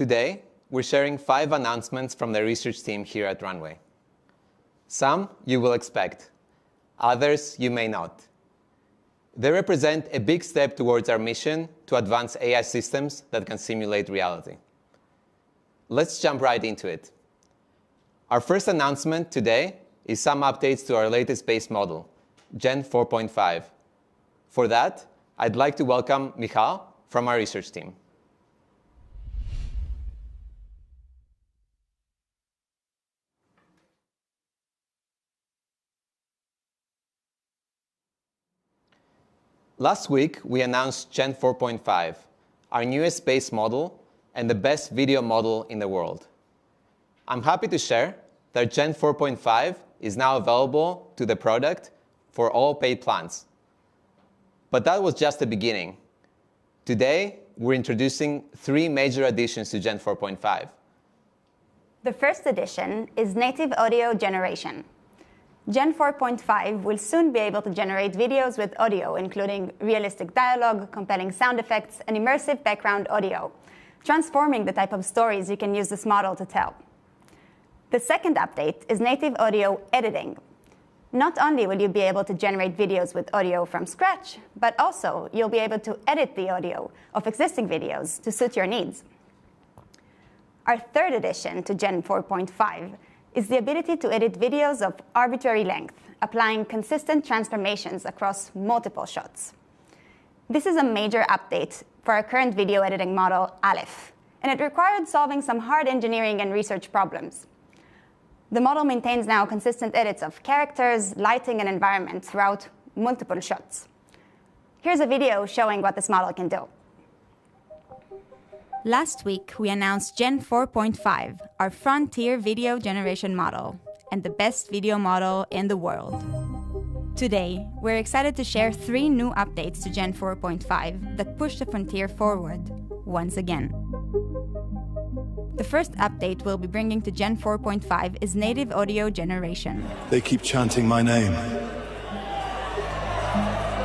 Today, we're sharing 5 announcements from the research team here at Runway. Some you will expect, others you may not. They represent a big step towards our mission to advance AI systems that can simulate reality. Let's jump right into it. Our first announcement today is some updates to our latest base model, Gen 4.5. For that, I'd like to welcome Michal from our research team. Last week, we announced Gen 4.5, our newest base model and the best video model in the world. I'm happy to share that Gen 4.5 is now available to the product for all paid plans. But that was just the beginning. Today, we're introducing 3 major additions to Gen 4.5. The first addition is native audio generation. Gen 4.5 will soon be able to generate videos with audio, including realistic dialogue, compelling sound effects, and immersive background audio, transforming the type of stories you can use this model to tell. The second update is native audio editing. Not only will you be able to generate videos with audio from scratch, but also you'll be able to edit the audio of existing videos to suit your needs. Our third addition to Gen 4.5 is the ability to edit videos of arbitrary length, applying consistent transformations across multiple shots. This is a major update for our current video editing model, Aleph, and it required solving some hard engineering and research problems. The model maintains now consistent edits of characters, lighting, and environment throughout multiple shots. Here's a video showing what this model can do. Last week, we announced Gen 4.5, our frontier video generation model, and the best video model in the world. Today, we're excited to share 3 new updates to Gen 4.5 that push the frontier forward once again. The first update we'll be bringing to Gen 4.5 is native audio generation. They keep chanting my name,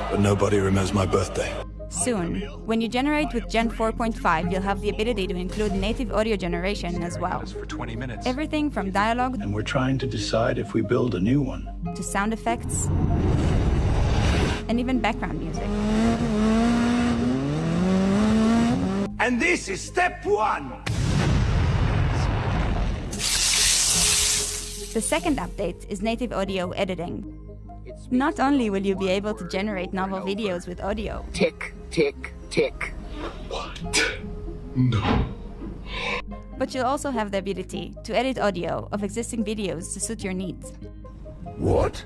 but nobody remembers my birthday. Soon, when you generate with Gen 4.5, you'll have the ability to include native audio generation as well. For 20 minutes. Everything from dialogue And we're trying to decide if we build a new one. to sound effects and even background music. And this is step 1. The second update is native audio editing. Not only will you be able to generate novel videos with audio, Tick, tick, tick. What? No. but you'll also have the ability to edit audio of existing videos to suit your needs. What?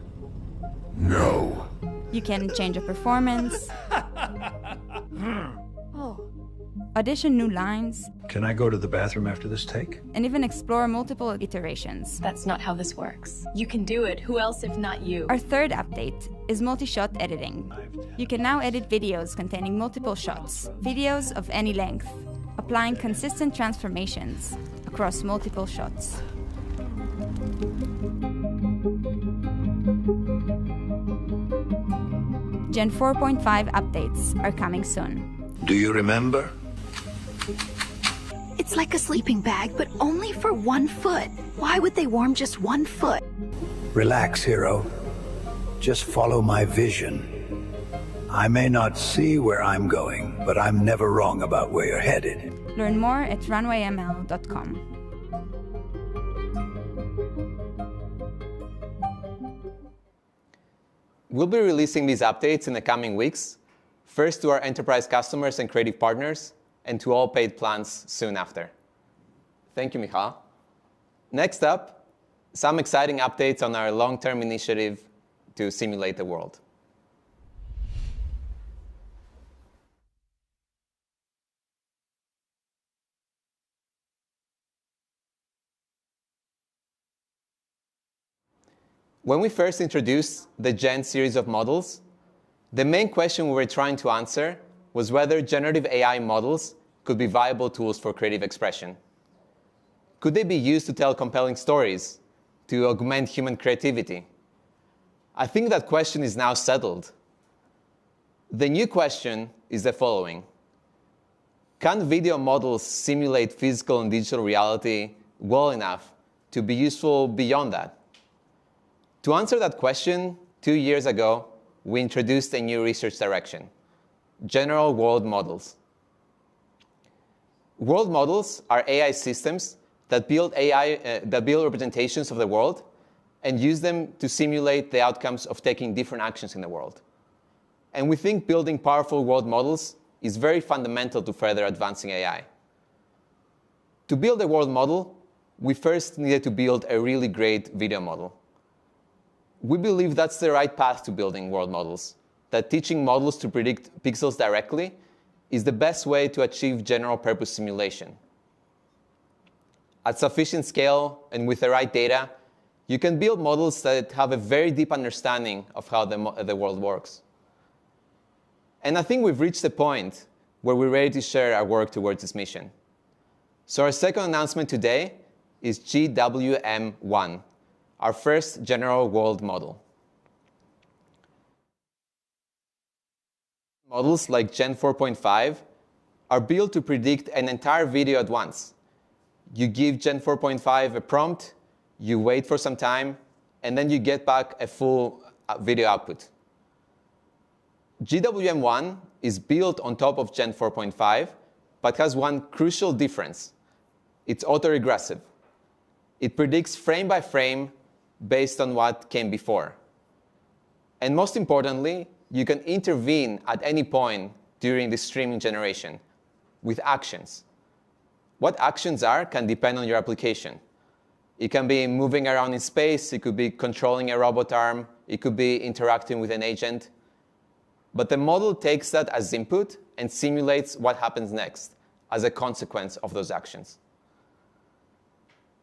No. You can change a performance, audition new lines, Can I go to the bathroom after this take? and even explore multiple iterations. That's not how this works. You can do it. Who else if not you? Our third update is multi-shot editing. You can now edit videos containing multiple shots, videos of any length, applying consistent transformations across multiple shots. Gen 4.5 updates are coming soon. Do you remember? It's like a sleeping bag, but only for 1 foot. Why would they warm just 1 foot? Relax, hero. Just follow my vision. I may not see where I'm going, but I'm never wrong about where you're headed. Learn more at runwayml.com. We'll be releasing these updates in the coming weeks, first to our enterprise customers and creative partners, and to all paid plans soon after. Thank you, Michal. Next up, some exciting updates on our long-term initiative to simulate the world. When we first introduced the Gen series of models, the main question we were trying to answer was whether generative AI models could be viable tools for creative expression. Could they be used to tell compelling stories, to augment human creativity? I think that question is now settled. The new question is the following: can video models simulate physical and digital reality well enough to be useful beyond that? To answer that question, 2 years ago, we introduced a new research direction: general world models. World models are AI systems that build representations of the world and use them to simulate the outcomes of taking different actions in the world. And we think building powerful world models is very fundamental to further advancing AI. To build a world model, we first needed to build a really great video model. We believe that's the right path to building world models, that teaching models to predict pixels directly is the best way to achieve general-purpose simulation. At sufficient scale and with the right data, you can build models that have a very deep understanding of how the world works. And I think we've reached the point where we're ready to share our work towards this mission. So our second announcement today is GWM1, our first general world model. Models like Gen 4.5 are built to predict an entire video at once. You give Gen 4.5 a prompt, you wait for some time, and then you get back a full video output. GWM1 is built on top of Gen 4.5, but has one crucial difference. It's autoregressive. It predicts frame by frame based on what came before. And most importantly, you can intervene at any point during the streaming generation with actions. What actions are can depend on your application. It can be moving around in space, it could be controlling a robot arm, it could be interacting with an agent. But the model takes that as input and simulates what happens next as a consequence of those actions.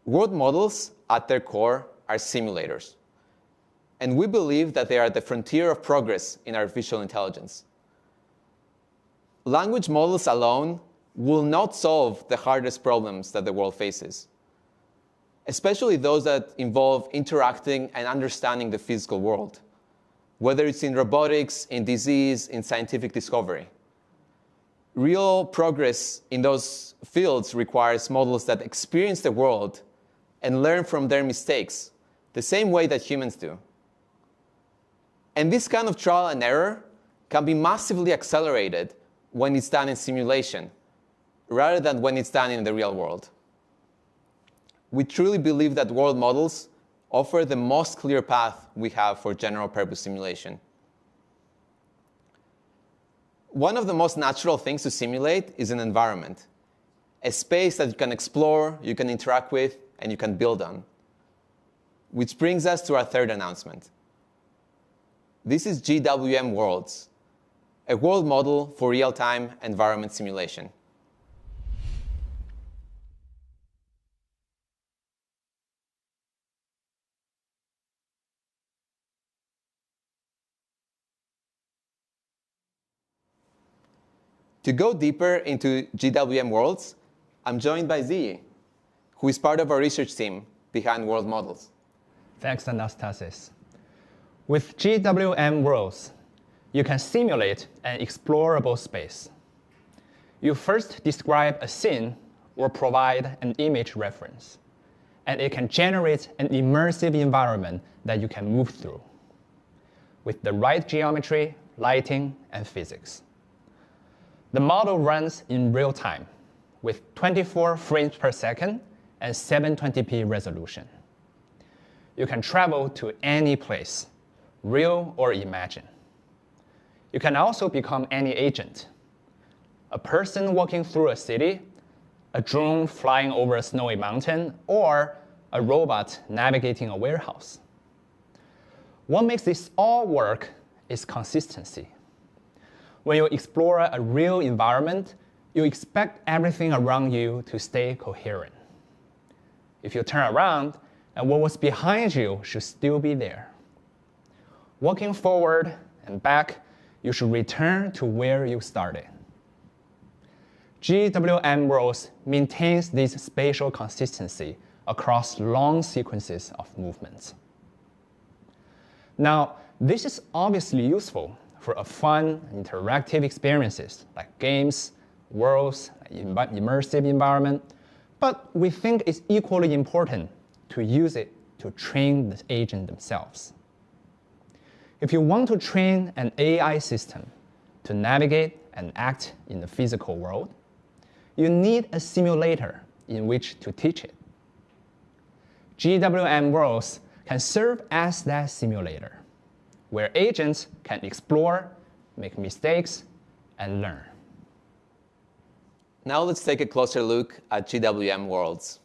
World models, at their core, are simulators. And we believe that they are at the frontier of progress in artificial intelligence. Language models alone will not solve the hardest problems that the world faces, especially those that involve interacting and understanding the physical world, whether it's in robotics, in disease, in scientific discovery. Real progress in those fields requires models that experience the world and learn from their mistakes, the same way that humans do. And this kind of trial and error can be massively accelerated when it's done in simulation, rather than when it's done in the real world. We truly believe that world models offer the most clear path we have for general-purpose simulation. One of the most natural things to simulate is an environment, a space that you can explore, you can interact with, and you can build on. Which brings us to our third announcement. This is GWM Worlds, a world model for real-time environment simulation. To go deeper into GWM Worlds, I'm joined by Ziyi, who is part of our research team behind World Models. Thanks, Anastasis. With GWM Worlds, you can simulate an explorable space. You first describe a scene or provide an image reference, and it can generate an immersive environment that you can move through with the right geometry, lighting, and physics. The model runs in real time with 24 frames per second and 720p resolution. You can travel to any place, real or imagined. You can also become any agent. A person walking through a city, a drone flying over a snowy mountain, or a robot navigating a warehouse. What makes this all work is consistency. When you explore a real environment, you expect everything around you to stay coherent. If you turn around, and what was behind you should still be there. Walking forward and back, you should return to where you started. GWM Worlds maintains this spatial consistency across long sequences of movements. Now, this is obviously useful for a fun, interactive experiences like games worlds, immersive environment, but we think it's equally important to use it to train the agent themselves. If you want to train an AI system to navigate and act in the physical world, you need a simulator in which to teach it. GWM worlds can serve as that simulator, where agents can explore, make mistakes, and learn. Now let's take a closer look at GWM worlds.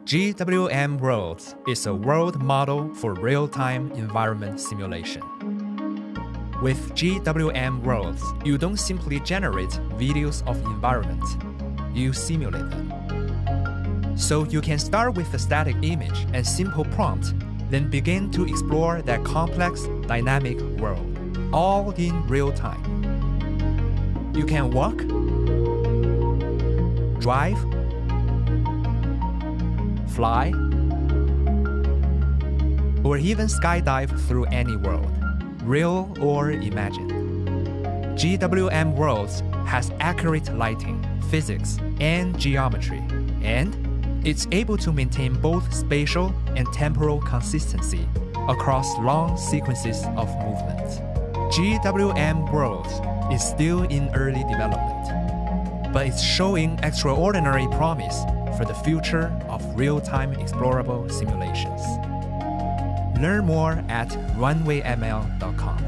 GWM Worlds is a world model for real-time environment simulation. With GWM Worlds, you don't simply generate videos of environments, you simulate them. So you can start with a static image and simple prompt, then begin to explore that complex, dynamic world, all in real time. You can walk, drive, fly, or even skydive through any world, real or imagined. GWM Worlds has accurate lighting, physics, and geometry, and it's able to maintain both spatial and temporal consistency across long sequences of movement. GWM Worlds is still in early development, but it's showing extraordinary promise for the future of real-time explorable simulations. Learn more at runwayml.com.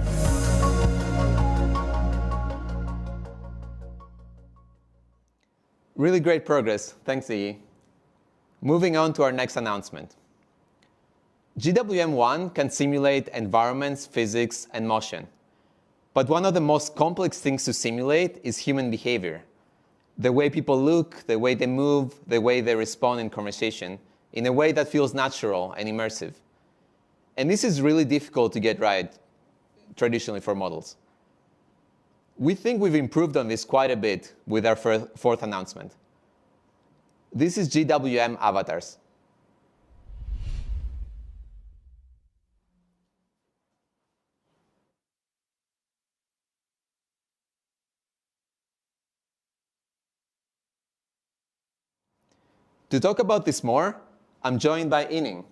Really great progress. Thanks, Yi. Moving on to our next announcement. GWM1 can simulate environments, physics, and motion. But one of the most complex things to simulate is human behavior. The way people look, the way they move, the way they respond in conversation, in a way that feels natural and immersive. And this is really difficult to get right, traditionally for models. We think we've improved on this quite a bit with our fourth announcement. This is GWM avatars. To talk about this more, I'm joined by Ining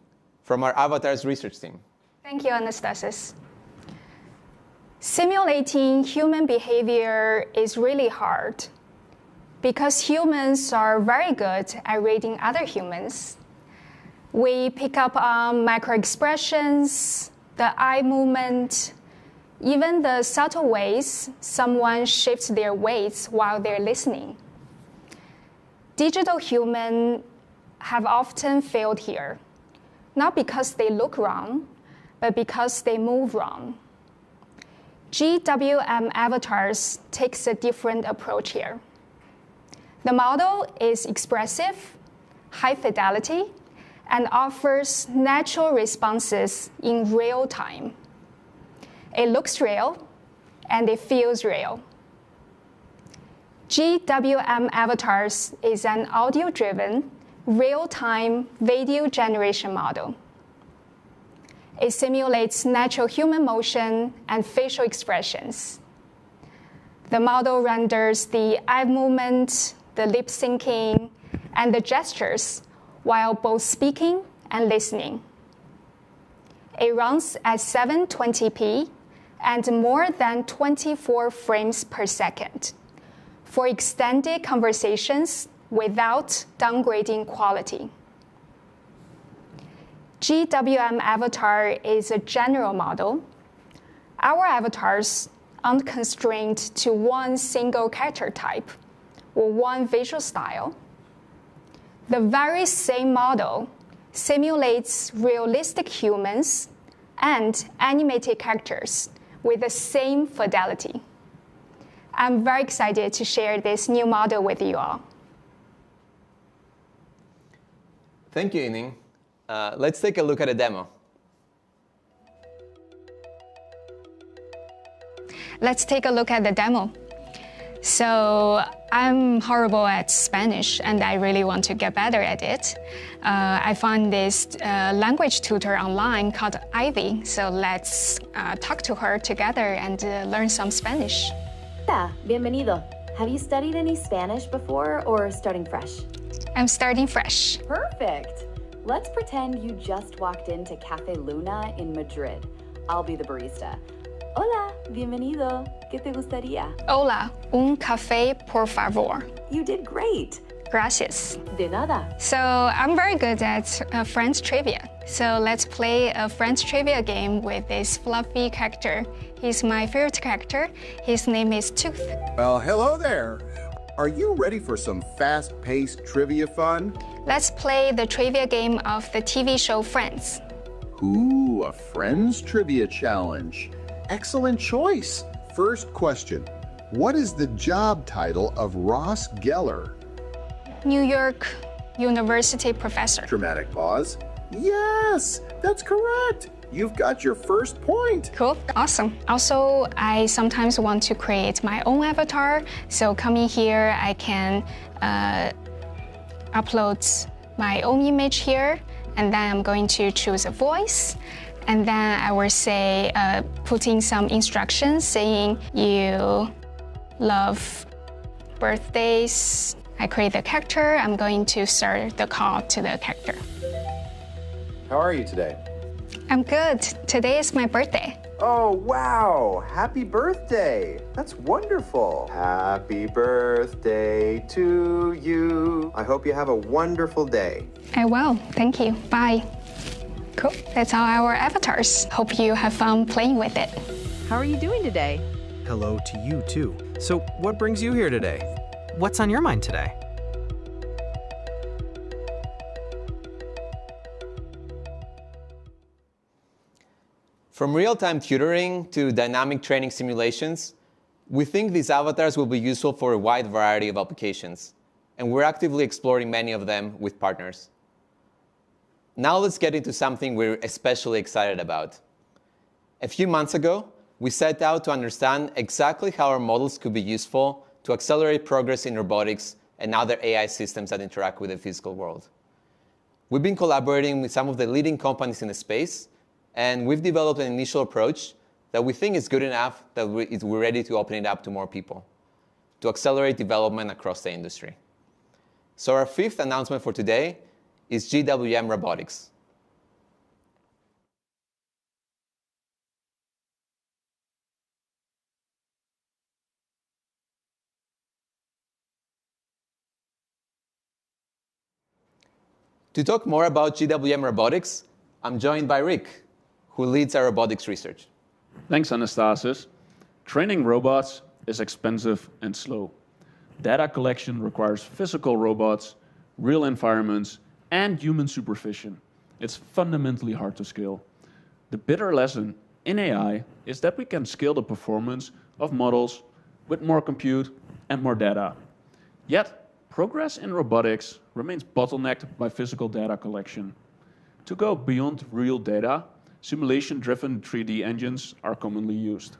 from our avatars research team. Thank you, Anastasis. Simulating human behavior is really hard because humans are very good at reading other humans. We pick up on micro-expressions, the eye movement, even the subtle ways someone shifts their weights while they're listening. Digital humans have often failed here, not because they look wrong, but because they move wrong. GWM avatars takes a different approach here. The model is expressive, high fidelity, and offers natural responses in real time. It looks real, and it feels real. GWM avatars is an audio-driven, real-time video generation model. It simulates natural human motion and facial expressions. The model renders the eye movement, the lip syncing, and the gestures while both speaking and listening. It runs at 720p and more than 24 frames per second for extended conversations without downgrading quality. GWM avatar is a general model. Our avatars aren't constrained to one single character type or one visual style. The very same model simulates realistic humans and animated characters with the same fidelity. I'm very excited to share this new model with you all. Thank you, Ining. Let's take a look at a demo. Let's take a look at the demo. So I'm horrible at Spanish and I really want to get better at it. I found this language tutor online called Ivy. So let's talk to her together and learn some Spanish. Hola, bienvenido. Have you studied any Spanish before or starting fresh? I'm starting fresh. Perfect. Let's pretend you just walked into Cafe Luna in Madrid. I'll be the barista. Hola, bienvenido. ¿Qué te gustaría? Hola, un café, por favor. You did great. Gracias. De nada. So I'm very good at French trivia. So let's play a French trivia game with this fluffy character. He's my favorite character. His name is Tooth. Well, hello there. Are you ready for some fast-paced trivia fun? Let's play the trivia game of the TV show Friends. Ooh, a Friends trivia challenge. Excellent choice. First question. What is the job title of Ross Geller? New York University professor. Dramatic pause. Yes, that's correct. You've got your first point. Cool, awesome. Also, I sometimes want to create my own avatar. So coming here, I can upload my own image here. And then I'm going to choose a voice. And then I will say, putting some instructions saying you love birthdays. I create the character. I'm going to start the call to the character. How are you today? I'm good. Today is my birthday. Oh, wow. Happy birthday. That's wonderful. Happy birthday to you. I hope you have a wonderful day. I will. Thank you. Bye. Cool. That's all our avatars. Hope you have fun playing with it. How are you doing today? Hello to you, too. So, what brings you here today? What's on your mind today? From real-time tutoring to dynamic training simulations, we think these avatars will be useful for a wide variety of applications, and we're actively exploring many of them with partners. Now let's get into something we're especially excited about. A few months ago, we set out to understand exactly how our models could be useful to accelerate progress in robotics and other AI systems that interact with the physical world. We've been collaborating with some of the leading companies in the space, and we've developed an initial approach that we think is good enough that we're ready to open it up to more people, to accelerate development across the industry. So our fifth announcement for today is GWM Robotics. To talk more about GWM Robotics, I'm joined by Rick, who leads our robotics research. Thanks, Anastasis. Training robots is expensive and slow. Data collection requires physical robots, real environments, and human supervision. It's fundamentally hard to scale. The bitter lesson in AI is that we can scale the performance of models with more compute and more data. Yet, progress in robotics remains bottlenecked by physical data collection. To go beyond real data, simulation-driven 3D engines are commonly used.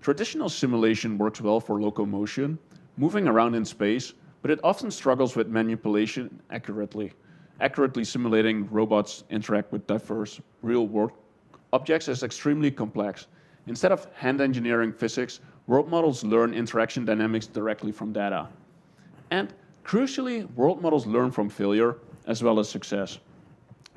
Traditional simulation works well for locomotion, moving around in space, but it often struggles with manipulation accurately. Accurately simulating robots interact with diverse real-world objects is extremely complex. Instead of hand engineering physics, world models learn interaction dynamics directly from data. And crucially, world models learn from failure as well as success.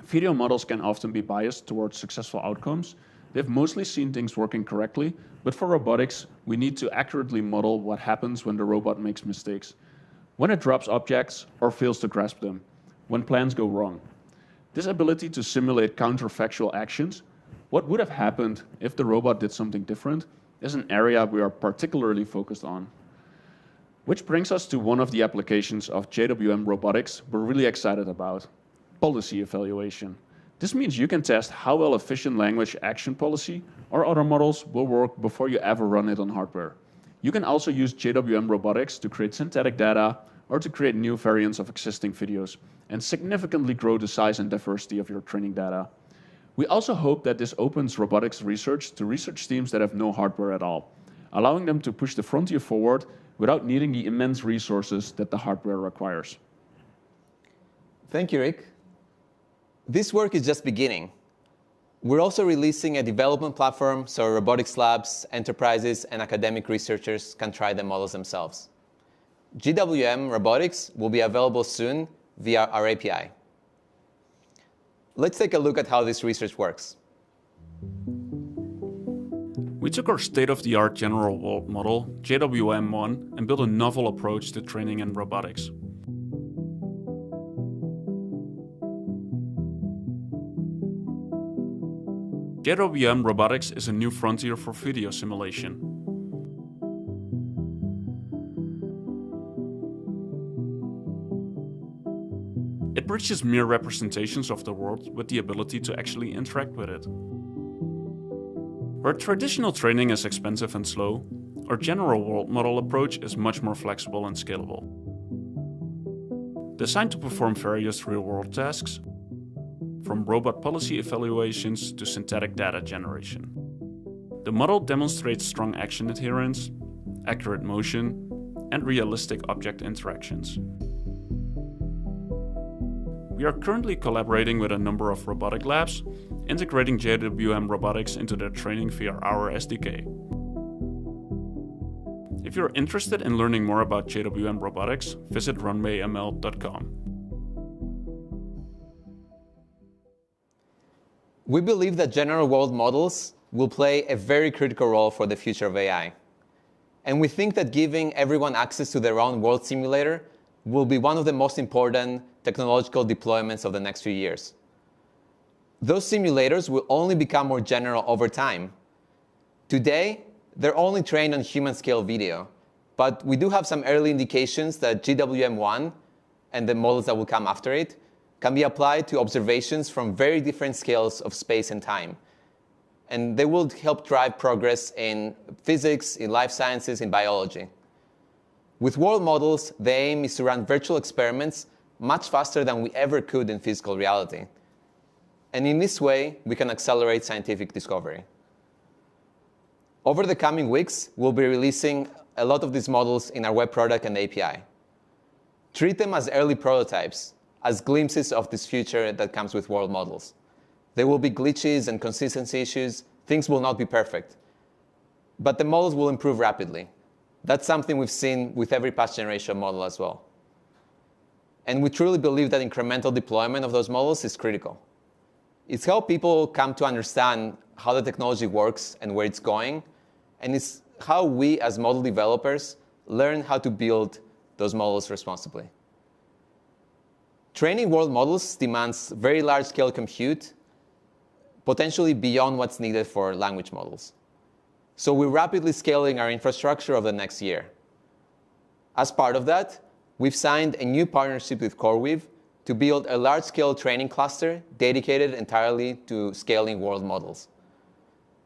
Video models can often be biased towards successful outcomes. They've mostly seen things working correctly, but for robotics, we need to accurately model what happens when the robot makes mistakes, when it drops objects or fails to grasp them, when plans go wrong. This ability to simulate counterfactual actions, what would have happened if the robot did something different, is an area we are particularly focused on. Which brings us to one of the applications of GWM robotics we're really excited about: policy evaluation. This means you can test how well efficient language action policy or other models will work before you ever run it on hardware. You can also use GWM robotics to create synthetic data or to create new variants of existing videos and significantly grow the size and diversity of your training data. We also hope that this opens robotics research to research teams that have no hardware at all, allowing them to push the frontier forward without needing the immense resources that the hardware requires. Thank you, Rick. This work is just beginning. We're also releasing a development platform so robotics labs, enterprises, and academic researchers can try the models themselves. GWM Robotics will be available soon via our API. Let's take a look at how this research works. We took our state-of-the-art general world model, JWM1, and built a novel approach to training in robotics. JWM Robotics is a new frontier for video simulation. It bridges mere representations of the world with the ability to actually interact with it. Where traditional training is expensive and slow, our general world model approach is much more flexible and scalable. Designed to perform various real-world tasks, from robot policy evaluations to synthetic data generation. The model demonstrates strong action adherence, accurate motion, and realistic object interactions. We are currently collaborating with a number of robotic labs, integrating JWM Robotics into their training via our SDK. If you're interested in learning more about JWM Robotics, visit runwayml.com. We believe that general world models will play a very critical role for the future of AI. And we think that giving everyone access to their own world simulator will be one of the most important technological deployments of the next few years. Those simulators will only become more general over time. Today, they're only trained on human-scale video, but we do have some early indications that GWM1 and the models that will come after it can be applied to observations from very different scales of space and time. And they will help drive progress in physics, in life sciences, in biology. With world models, the aim is to run virtual experiments much faster than we ever could in physical reality. And in this way, we can accelerate scientific discovery. Over the coming weeks, we'll be releasing a lot of these models in our web product and API. Treat them as early prototypes, as glimpses of this future that comes with world models. There will be glitches and consistency issues. Things will not be perfect. But the models will improve rapidly. That's something we've seen with every past generation model as well. And we truly believe that incremental deployment of those models is critical. It's how people come to understand how the technology works and where it's going. And it's how we, as model developers, learn how to build those models responsibly. Training world models demands very large-scale compute, potentially beyond what's needed for language models. So we're rapidly scaling our infrastructure over the next year. As part of that, we've signed a new partnership with CoreWeave to build a large-scale training cluster dedicated entirely to scaling world models.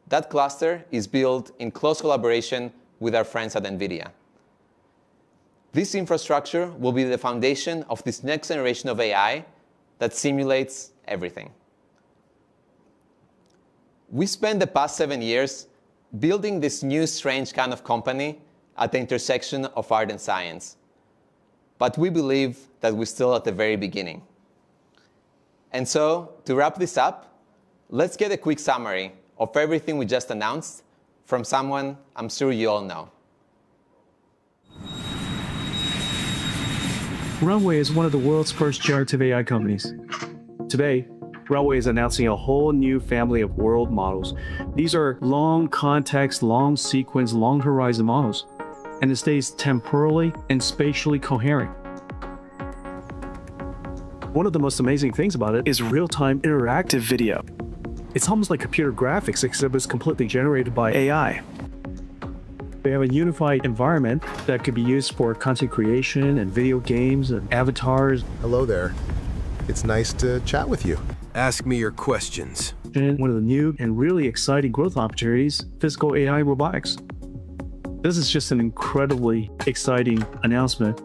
That cluster is built in close collaboration with our friends at NVIDIA. This infrastructure will be the foundation of this next generation of AI that simulates everything. We spent the past 7 years building this new strange kind of company at the intersection of art and science. But we believe that we're still at the very beginning. And so, to wrap this up, let's get a quick summary of everything we just announced from someone I'm sure you all know. Runway is one of the world's first generative AI companies. Today, Runway is announcing a whole new family of world models. These are long context, long sequence, long horizon models, and it stays temporally and spatially coherent. One of the most amazing things about it is real-time interactive video. It's almost like computer graphics, except it's completely generated by AI. They have a unified environment that could be used for content creation and video games and avatars. Hello there. It's nice to chat with you. Ask me your questions. And one of the new and really exciting growth opportunities, physical AI robotics. This is just an incredibly exciting announcement